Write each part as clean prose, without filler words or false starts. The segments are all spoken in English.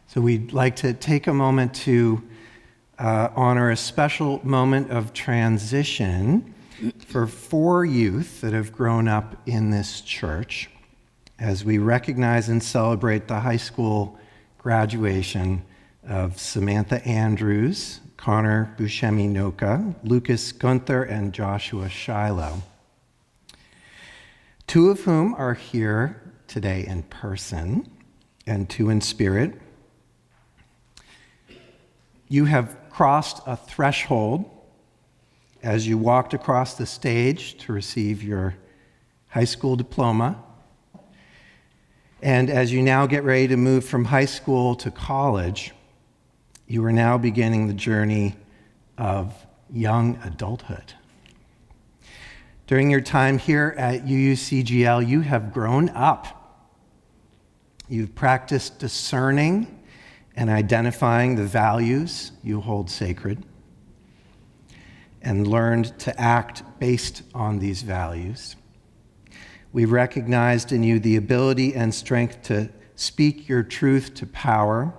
So we'd like to take a moment to honor a special moment of transition for 4 youth that have grown up in this church as we recognize and celebrate the high school graduation of Samantha Andrews, Connor Buscemi-Noka, Lucas Gunther, and Joshua Shiloh. 2 of whom are here today in person and 2 in spirit. You have crossed a threshold as you walked across the stage to receive your high school diploma. And as you now get ready to move from high school to college, you are now beginning the journey of young adulthood. During your time here at UUCGL, you have grown up. You've practiced discerning and identifying the values you hold sacred, and learned to act based on these values. We recognized in you the ability and strength to speak your truth to power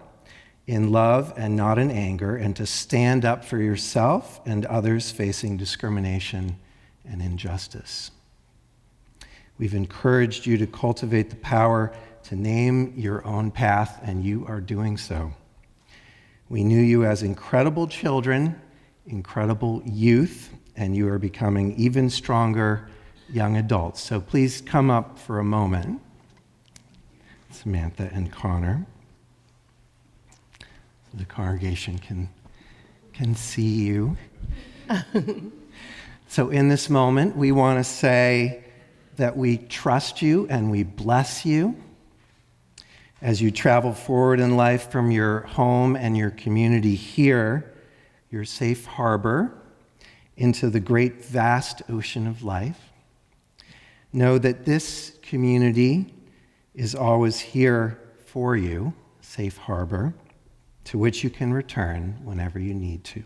in love and not in anger, and to stand up for yourself and others facing discrimination and injustice. We've encouraged you to cultivate the power to name your own path, and you are doing so. We knew you as incredible children, incredible youth, and you are becoming even stronger young adults. So please come up for a moment, Samantha and Connor, so the congregation can see you. So in this moment, we want to say that we trust you and we bless you as you travel forward in life from your home and your community here, your safe harbor, into the great vast ocean of life. Know that this community is always here for you, safe harbor, to which you can return whenever you need to.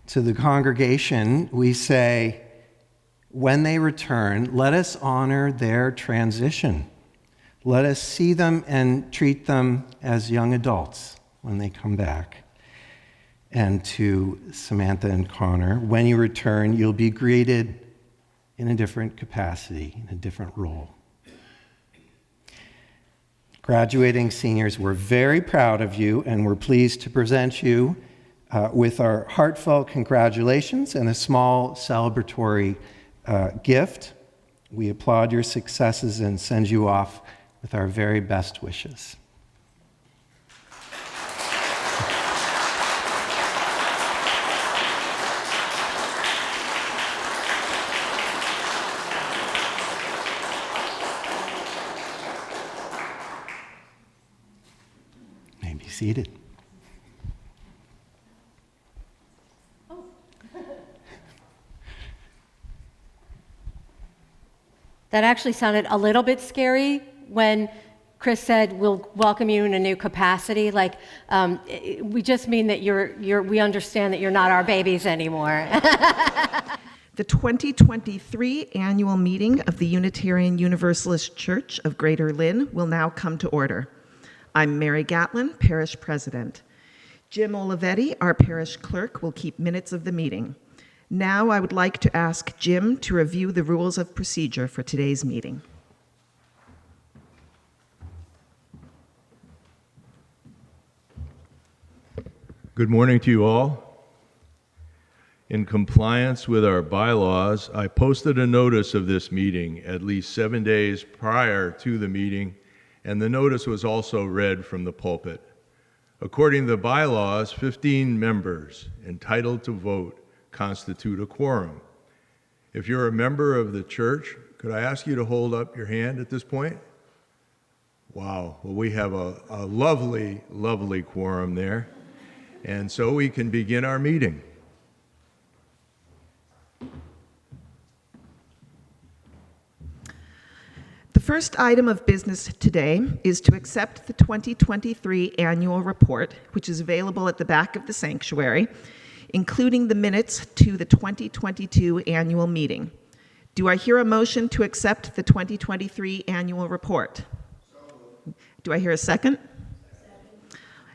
To the congregation, we say, when they return, let us honor their transition. Let us see them and treat them as young adults when they come back. And to Samantha and Connor, when you return, you'll be greeted in a different capacity, in a different role. Graduating seniors, we're very proud of you, and we're pleased to present you with our heartfelt congratulations and a small celebratory gift. We applaud your successes and send you off with our very best wishes. You may be seated. That actually sounded a little bit scary when Chris said, we'll welcome you in a new capacity. Like, we just mean that we understand that you're not our babies anymore. The 2023 annual meeting of the Unitarian Universalist Church of Greater Lynn will now come to order. I'm Mary Gatlin, Parish President. Jim Olivetti, our Parish Clerk, will keep minutes of the meeting. Now I would like to ask Jim to review the rules of procedure for today's meeting. Good morning to you all. In compliance with our bylaws, I posted a notice of this meeting at least 7 days prior to the meeting, and the notice was also read from the pulpit. According to the bylaws, 15 members entitled to vote constitute a quorum. If you're a member of the church, could I ask you to hold up your hand at this point? Wow, well, we have a lovely, lovely quorum there. And so we can begin our meeting. The first item of business today is to accept the 2023 annual report, which is available at the back of the sanctuary, including the minutes to the 2022 annual meeting. Do I hear a motion to accept the 2023 annual report? Do I hear a second?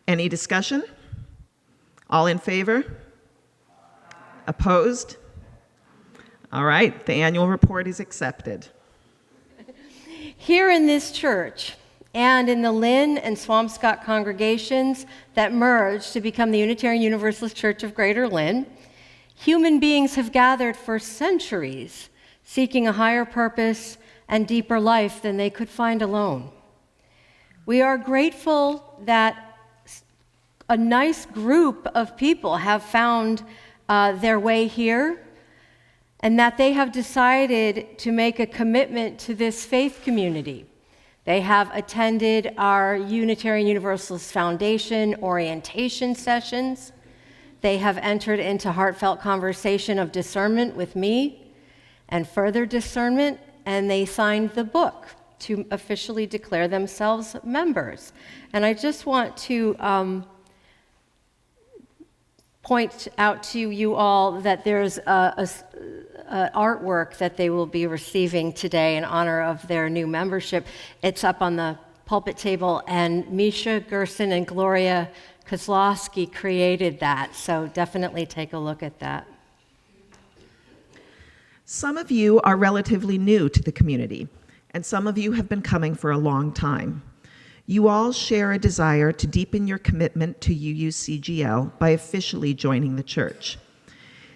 Any discussion? All in favor? Opposed? All right, the annual report is accepted. Here in this church and in the Lynn and Swampscott congregations that merged to become the Unitarian Universalist Church of Greater Lynn, human beings have gathered for centuries, seeking a higher purpose and deeper life than they could find alone. We are grateful that a nice group of people have found their way here, and that they have decided to make a commitment to this faith community. They have attended our Unitarian Universalist Foundation orientation sessions. They have entered into heartfelt conversation of discernment with me and further discernment, and they signed the book to officially declare themselves members. And I just want to point out to you all that there's artwork that they will be receiving today in honor of their new membership. It's up on the pulpit table, and Misha Gerson and Gloria Kozlowski created that, so definitely take a look at that. Some of you are relatively new to the community, and some of you have been coming for a long time. You all share a desire to deepen your commitment to UUCGL by officially joining the church.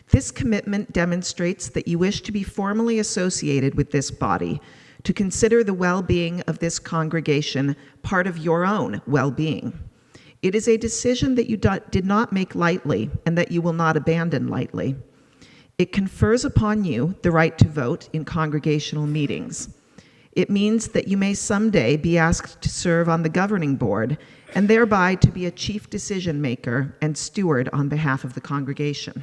This commitment demonstrates that you wish to be formally associated with this body, to consider the well-being of this congregation part of your own well-being. It is a decision that you did not make lightly and that you will not abandon lightly. It confers upon you the right to vote in congregational meetings. It means that you may someday be asked to serve on the governing board and thereby to be a chief decision maker and steward on behalf of the congregation.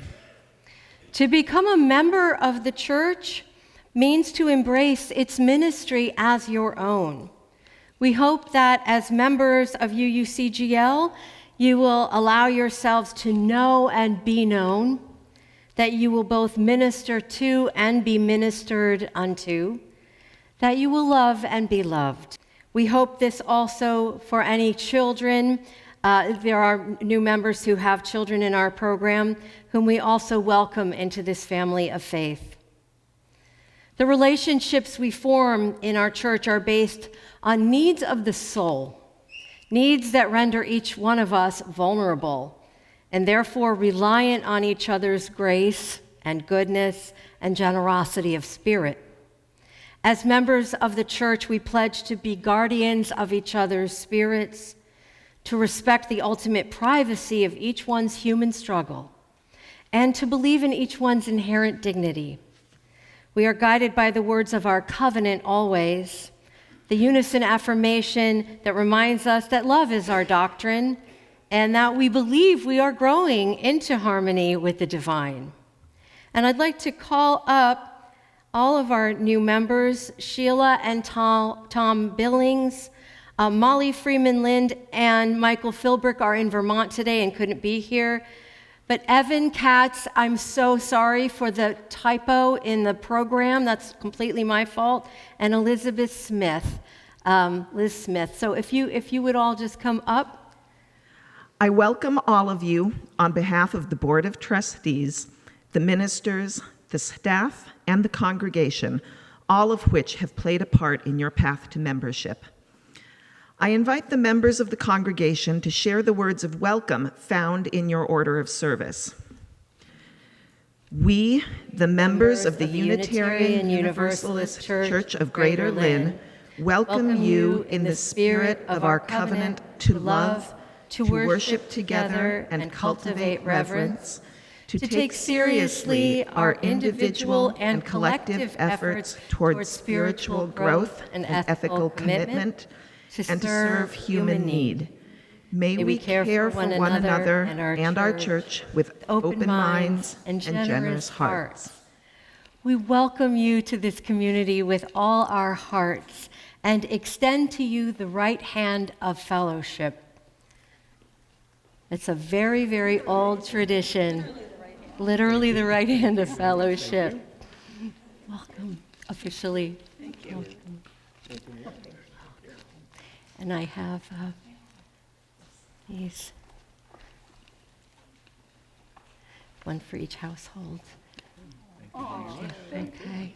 To become a member of the church means to embrace its ministry as your own. We hope that as members of UUCGL, you will allow yourselves to know and be known, that you will both minister to and be ministered unto, that you will love and be loved. We hope this also for any children. There are new members who have children in our program, whom we also welcome into this family of faith. The relationships we form in our church are based on needs of the soul, needs that render each one of us vulnerable, and therefore reliant on each other's grace and goodness and generosity of spirit. As members of the church, we pledge to be guardians of each other's spirits, to respect the ultimate privacy of each one's human struggle, and to believe in each one's inherent dignity. We are guided by the words of our covenant always, the unison affirmation that reminds us that love is our doctrine, and that we believe we are growing into harmony with the divine. And I'd like to call up all of our new members, Sheila and Tom Billings, Molly Freeman Lind, and Michael Philbrick are in Vermont today and couldn't be here. But Evan Katz, I'm so sorry for the typo in the program. That's completely my fault. And Elizabeth Smith, Liz Smith. So if you would all just come up. I welcome all of you on behalf of the Board of Trustees, the ministers, the staff, and the congregation, all of which have played a part in your path to membership. I invite the members of the congregation to share the words of welcome found in your order of service. We, the members of the Unitarian Universalist Church of Greater Lynn, welcome you in the spirit of our covenant to love, to worship together and cultivate reverence, to take seriously our individual and collective efforts towards spiritual growth and ethical commitment, and to serve human need. May we care for one another and our church with open minds and generous hearts. We welcome you to this community with all our hearts and extend to you the right hand of fellowship. It's a very, very old tradition. Literally the right hand of fellowship. Welcome, officially. Thank you. Welcome. And I have These. One for each household. Okay.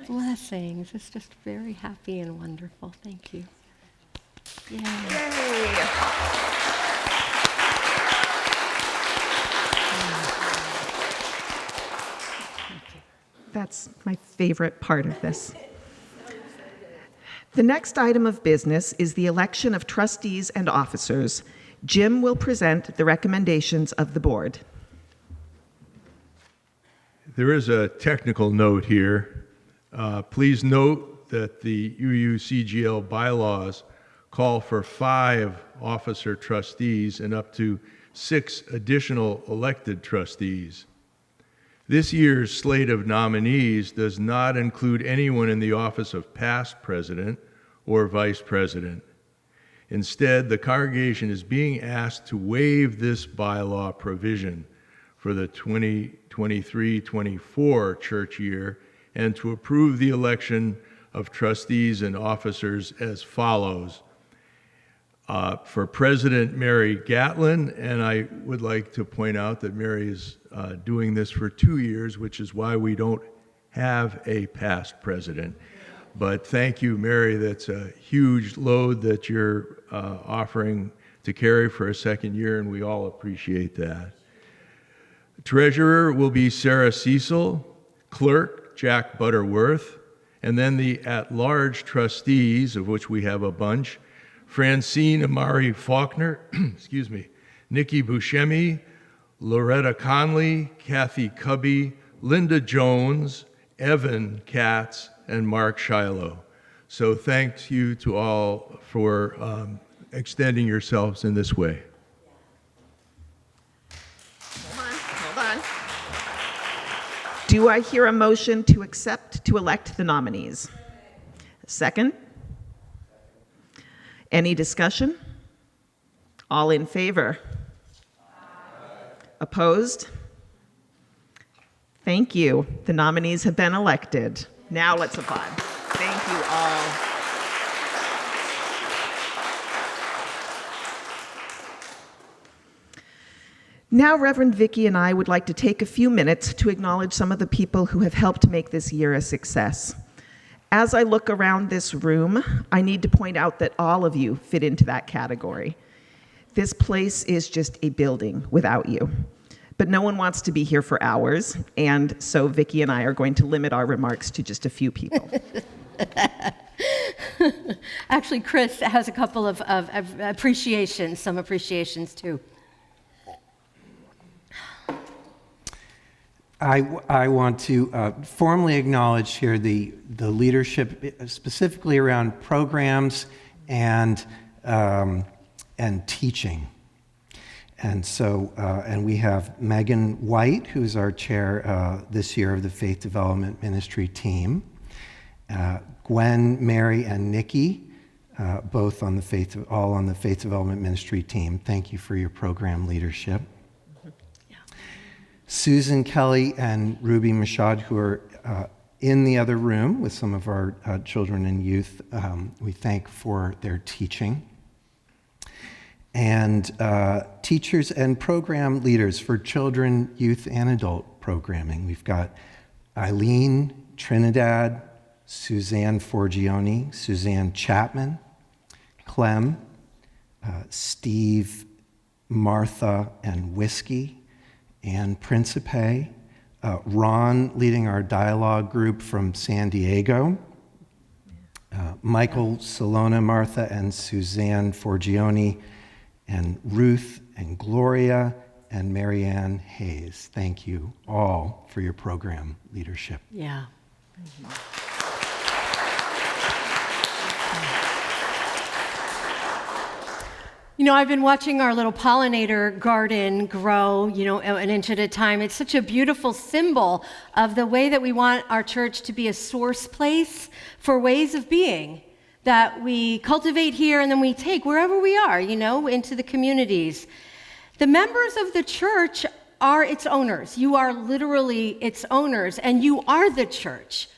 Blessings. It's just very happy and wonderful. Thank you. Yay. Yay. That's my favorite part of this. The next item of business is the election of trustees and officers. Jim will present the recommendations of the board. There is a technical note here. Please note that the UUCGL bylaws call for 5 officer trustees and up to 6 additional elected trustees. This year's slate of nominees does not include anyone in the office of past president or vice president. Instead, the congregation is being asked to waive this bylaw provision for the 2023-24 church year and to approve the election of trustees and officers as follows. For President Mary Gatlin, and I would like to point out that Mary is doing this for 2 years, which is why we don't have a past president. But thank you, Mary. That's a huge load that you're offering to carry for a second year, and we all appreciate that. Treasurer will be Sarah Cecil, clerk Jack Butterworth, and then the at-large trustees, of which we have a bunch, Francine Amari Faulkner, excuse me, Nikki Buscemi, Loretta Conley, Kathy Cubby, Linda Jones, Evan Katz, and Mark Shiloh. So thanks you to all for extending yourselves in this way. Hold on. Do I hear a motion to elect the nominees? Second? Any discussion? All in favor? Opposed? Thank you. The nominees have been elected. Now let's applaud. Thank you all. Now, Reverend Vicky and I would like to take a few minutes to acknowledge some of the people who have helped make this year a success. As I look around this room, I need to point out that all of you fit into that category. This place is just a building without you. But no one wants to be here for hours, and so Vicky and I are going to limit our remarks to just a few people. Actually, Chris has a couple of appreciations, some appreciations too. I want to formally acknowledge here the leadership, specifically around programs and teaching. And so, and we have Megan White, who's our chair this year of the Faith Development Ministry team. Gwen, Mary, and Nikki, both on all on the Faith Development Ministry team. Thank you for your program leadership. Susan Kelly and Ruby Mashad, who are in the other room with some of our children and youth, we thank for their teaching. And teachers and program leaders for children, youth, and adult programming. We've got Eileen Trinidad, Suzanne Forgione, Suzanne Chapman, Clem, Steve, Martha, and Whiskey, Ann Principe, Ron leading our dialogue group from San Diego, Michael Salona, Martha, and Suzanne Forgione, and Ruth and Gloria and Marianne Hayes. Thank you all for your program leadership. Yeah. You know, I've been watching our little pollinator garden grow, an inch at a time. It's such a beautiful symbol of the way that we want our church to be a source place for ways of being that we cultivate here and then we take wherever we are, into the communities. The members of the church are its owners. You are literally its owners, and you are the church.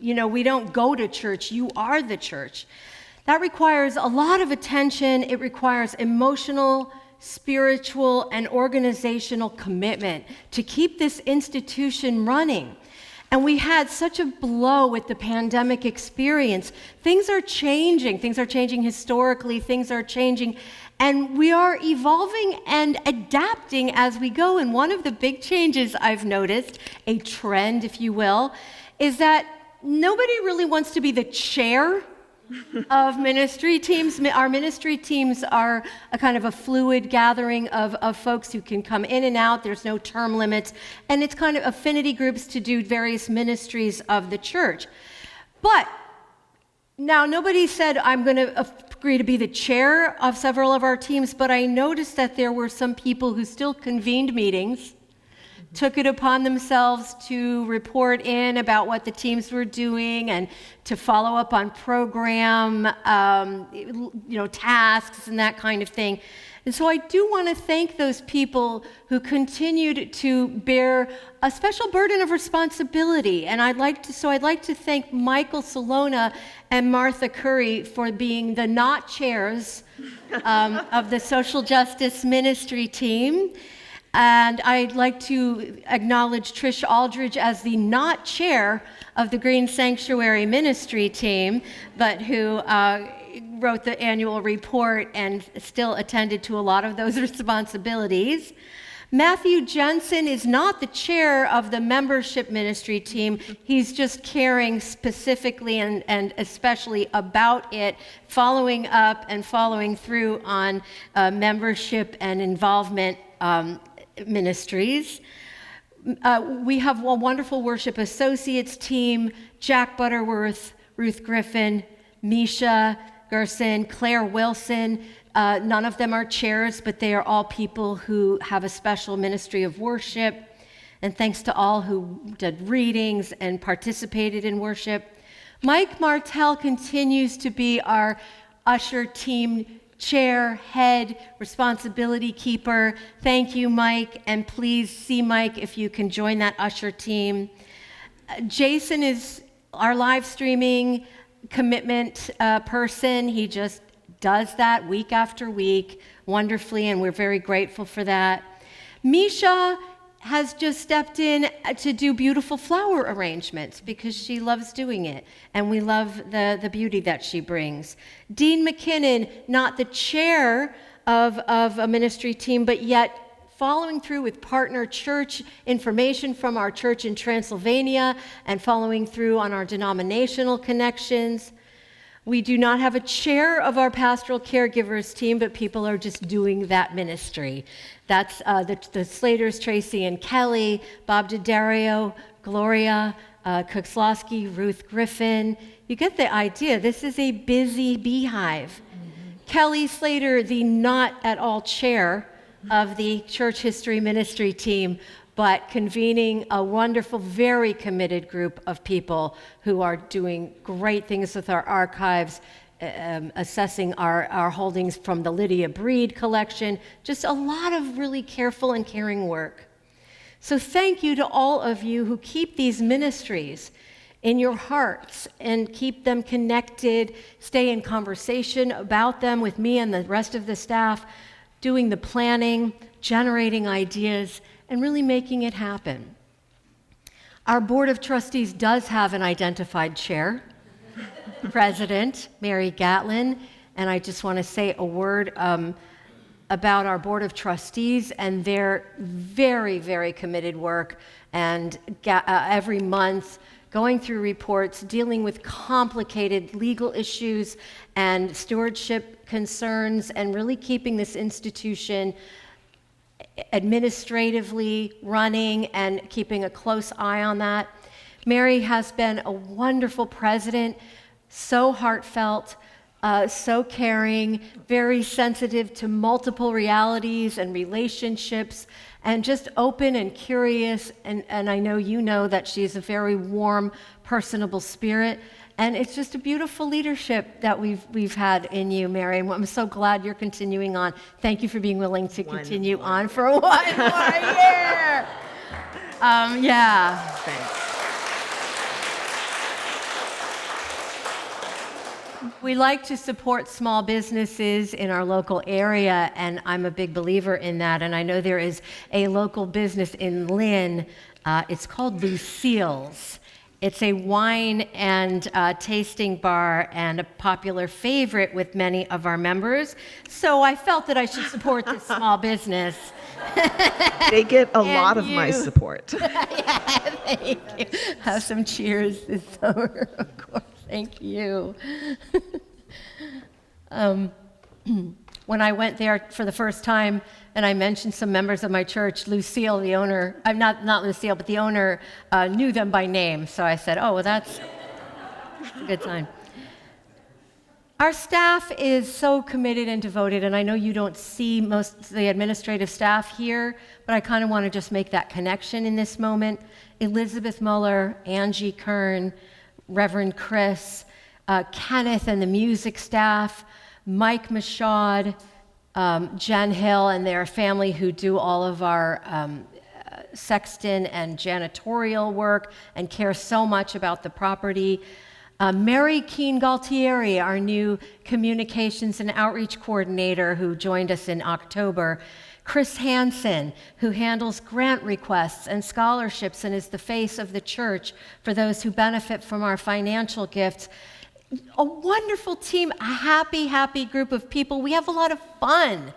We don't go to church, you are the church. That requires a lot of attention. It requires emotional spiritual, and organizational commitment to keep this institution running. And we had such a blow with the pandemic experience. Things are changing. Things are changing historically. Things are changing. And we are evolving and adapting as we go. And one of the big changes I've noticed, a trend, if you will, is that nobody really wants to be the chair of ministry teams. Our ministry teams are a kind of a fluid gathering of folks who can come in and out. There's no term limits. And it's kind of affinity groups to do various ministries of the church. But now, nobody said, I'm going to agree to be the chair of several of our teams, but I noticed that there were some people who still convened meetings, took it upon themselves to report in about what the teams were doing and to follow up on program, tasks and that kind of thing. And so I do want to thank those people who continued to bear a special burden of responsibility. And I'd like to thank Michael Salona and Martha Curry for being the not chairs of the social justice ministry team. And I'd like to acknowledge Trish Aldridge as the not chair of the Green Sanctuary Ministry team, but who wrote the annual report and still attended to a lot of those responsibilities. Matthew Jensen is not the chair of the membership ministry team. He's just caring specifically and especially about it, following up and following through on membership and involvement ministries. We have a wonderful worship associates team, Jack Butterworth, Ruth Griffin, Misha Gerson, Claire Wilson. None of them are chairs, but they are all people who have a special ministry of worship. And thanks to all who did readings and participated in worship. Mike Martell continues to be our usher team chair, head, responsibility keeper. Thank you, Mike, and please see Mike if you can join that usher team. Jason is our live streaming commitment person. He just does that week after week wonderfully, and we're very grateful for that. Misha has just stepped in to do beautiful flower arrangements because she loves doing it, and we love the beauty that she brings. Dean McKinnon, not the chair of a ministry team, but yet following through with partner church information from our church in Transylvania and following through on our denominational connections. We do not have a chair of our pastoral caregivers team, but people are just doing that ministry. That's the Slaters, Tracy and Kelly, Bob D'Addario, Gloria, Kukslowski, Ruth Griffin. You get the idea. This is a busy beehive. Mm-hmm. Kelly Slater, the not at all chair of the church history ministry team, but convening a wonderful, very committed group of people who are doing great things with our archives, assessing our holdings from the Lydia Breed collection, just a lot of really careful and caring work. So thank you to all of you who keep these ministries in your hearts and keep them connected, stay in conversation about them with me and the rest of the staff, doing the planning, generating ideas, and really making it happen. Our Board of Trustees does have an identified chair, President Mary Gatlin, and I just want to say a word about our Board of Trustees and their very, very committed work, and every month going through reports, dealing with complicated legal issues and stewardship concerns, and really keeping this institution administratively running and keeping a close eye on that. Mary has been a wonderful president, so heartfelt, so caring, very sensitive to multiple realities and relationships, and just open and curious. And I know you know that she's a very warm, personable spirit. And it's just a beautiful leadership that we've had in you, Mary. And I'm so glad you're continuing on. Thank you for being willing to continue on for 1 more year. Yeah. Thanks. We like to support small businesses in our local area, and I'm a big believer in that. And I know there is a local business in Lynn. It's called Lucille's. It's a wine and tasting bar and a popular favorite with many of our members. So I felt that I should support this small business. They get a And lot of my you. support. Yeah, thank you. Have some cheers this summer, of course. Thank you. When I went there for the first time and I mentioned some members of my church, Lucille, the owner, I'm not Lucille, but the owner knew them by name. So I said, oh, well, that's a good sign. Our staff is so committed and devoted, and I know you don't see most of the administrative staff here, but I kind of want to just make that connection in this moment. Elizabeth Muller, Angie Kern, Reverend Chris, Kenneth and the music staff, Mike Michaud, Jen Hill and their family who do all of our sexton and janitorial work and care so much about the property. Mary Keene Galtieri, our new communications and outreach coordinator who joined us in October. Chris Hansen, who handles grant requests and scholarships and is the face of the church for those who benefit from our financial gifts. A wonderful team, a happy, happy group of people. We have a lot of fun,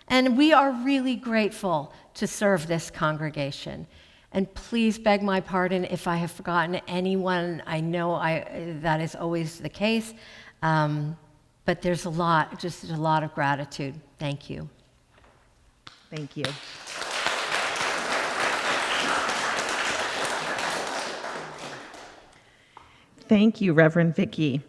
and we are really grateful to serve this congregation. And please beg my pardon if I have forgotten anyone. I know that is always the case, but there's just a lot of gratitude. Thank you. Thank you. Thank you, Reverend Vicki.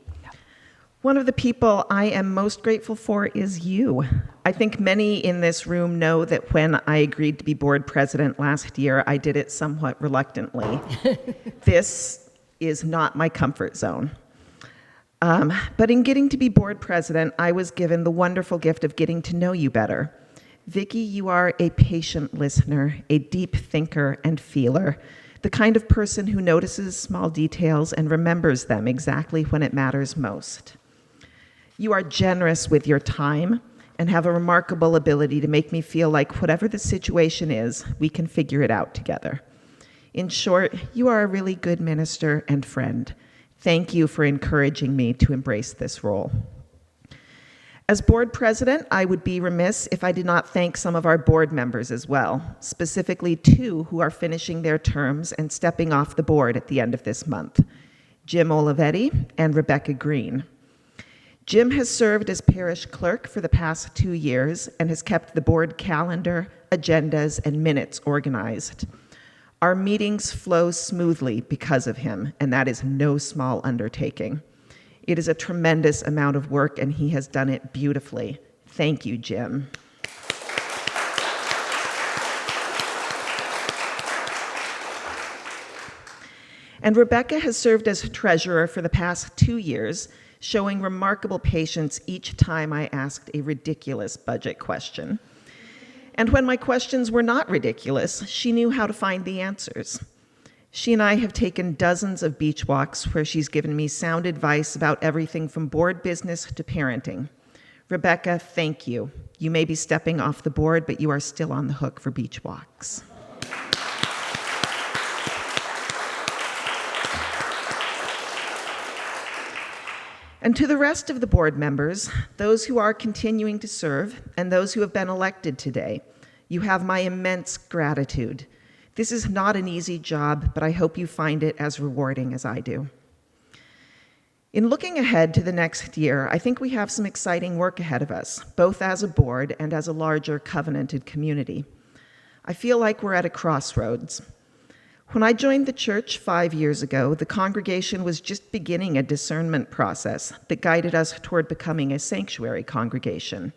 One of the people I am most grateful for is you. I think many in this room know that when I agreed to be board president last year, I did it somewhat reluctantly. This is not my comfort zone. But in getting to be board president, I was given the wonderful gift of getting to know you better. Vicki, you are a patient listener, a deep thinker and feeler, the kind of person who notices small details and remembers them exactly when it matters most. You are generous with your time and have a remarkable ability to make me feel like whatever the situation is, we can figure it out together. In short, you are a really good minister and friend. Thank you for encouraging me to embrace this role. As board president, I would be remiss if I did not thank some of our board members as well, specifically 2 who are finishing their terms and stepping off the board at the end of this month, Jim Olivetti and Rebecca Green. Jim has served as parish clerk for the past 2 years and has kept the board calendar, agendas, and minutes organized. Our meetings flow smoothly because of him, and that is no small undertaking. It is a tremendous amount of work, and he has done it beautifully. Thank you, Jim. And Rebecca has served as treasurer for the past 2 years, showing remarkable patience each time I asked a ridiculous budget question. And when my questions were not ridiculous, she knew how to find the answers. She and I have taken dozens of beach walks where she's given me sound advice about everything from board business to parenting. Rebecca, thank you. You may be stepping off the board, but you are still on the hook for beach walks. And to the rest of the board members, those who are continuing to serve and those who have been elected today, you have my immense gratitude. This is not an easy job, but I hope you find it as rewarding as I do. In looking ahead to the next year, I think we have some exciting work ahead of us, both as a board and as a larger covenanted community. I feel like we're at a crossroads. When I joined the church 5 years ago, the congregation was just beginning a discernment process that guided us toward becoming a sanctuary congregation.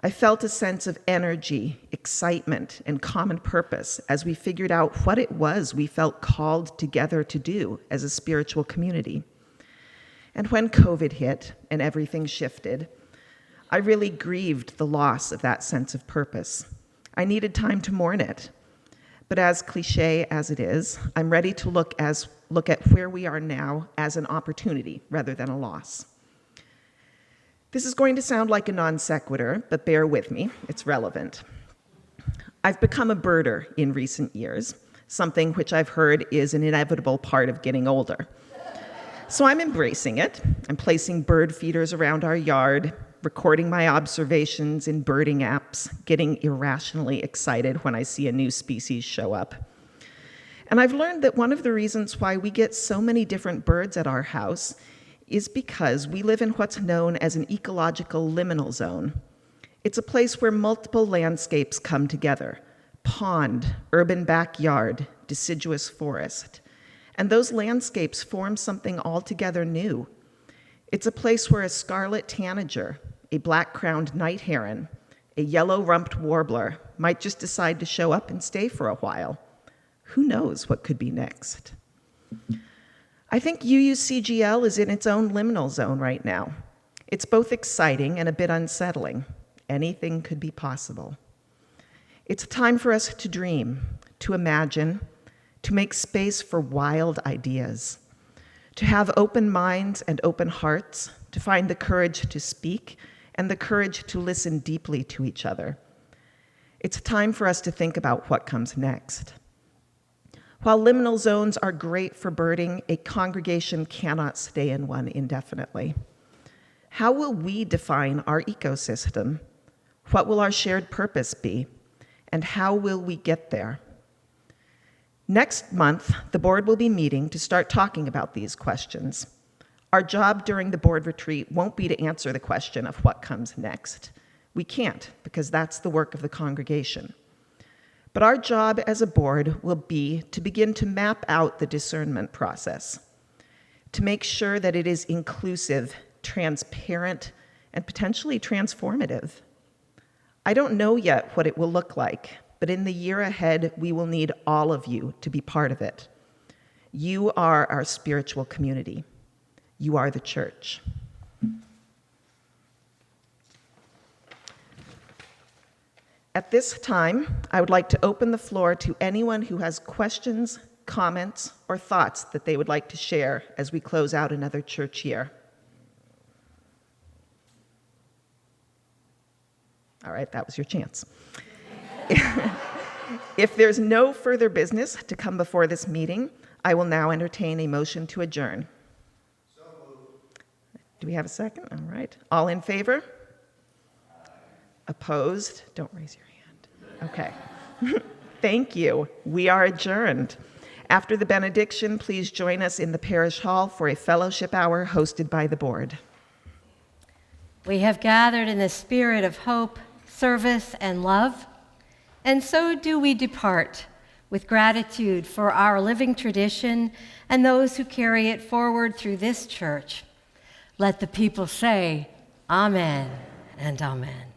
I felt a sense of energy, excitement, and common purpose as we figured out what it was we felt called together to do as a spiritual community. And when COVID hit and everything shifted, I really grieved the loss of that sense of purpose. I needed time to mourn it. But as cliche as it is, I'm ready to look at where we are now as an opportunity rather than a loss. This is going to sound like a non sequitur, but bear with me, it's relevant. I've become a birder in recent years, something which I've heard is an inevitable part of getting older. So I'm embracing it. I'm placing bird feeders around our yard, recording my observations in birding apps, getting irrationally excited when I see a new species show up. And I've learned that one of the reasons why we get so many different birds at our house is because we live in what's known as an ecological liminal zone. It's a place where multiple landscapes come together: pond, urban backyard, deciduous forest. And those landscapes form something altogether new. It's a place where a scarlet tanager, a black-crowned night heron, a yellow-rumped warbler might just decide to show up and stay for a while. Who knows what could be next? I think UUCGL is in its own liminal zone right now. It's both exciting and a bit unsettling. Anything could be possible. It's time for us to dream, to imagine, to make space for wild ideas, to have open minds and open hearts, to find the courage to speak and the courage to listen deeply to each other. It's time for us to think about what comes next. While liminal zones are great for birding, a congregation cannot stay in one indefinitely. How will we define our ecosystem? What will our shared purpose be? And how will we get there? Next month, the board will be meeting to start talking about these questions. Our job during the board retreat won't be to answer the question of what comes next. We can't, because that's the work of the congregation. But our job as a board will be to begin to map out the discernment process, to make sure that it is inclusive, transparent, and potentially transformative. I don't know yet what it will look like, but in the year ahead, we will need all of you to be part of it. You are our spiritual community. You are the church. At this time, I would like to open the floor to anyone who has questions, comments, or thoughts that they would like to share as we close out another church year. All right, that was your chance. If there's no further business to come before this meeting, I will now entertain a motion to adjourn. So moved. Do we have a second? All right. All in favor? Opposed? Don't raise your hand. Okay. Thank you. We are adjourned. After the benediction, please join us in the parish hall for a fellowship hour hosted by the board. We have gathered in the spirit of hope, service, and love, and so do we depart with gratitude for our living tradition and those who carry it forward through this church. Let the people say, Amen and Amen.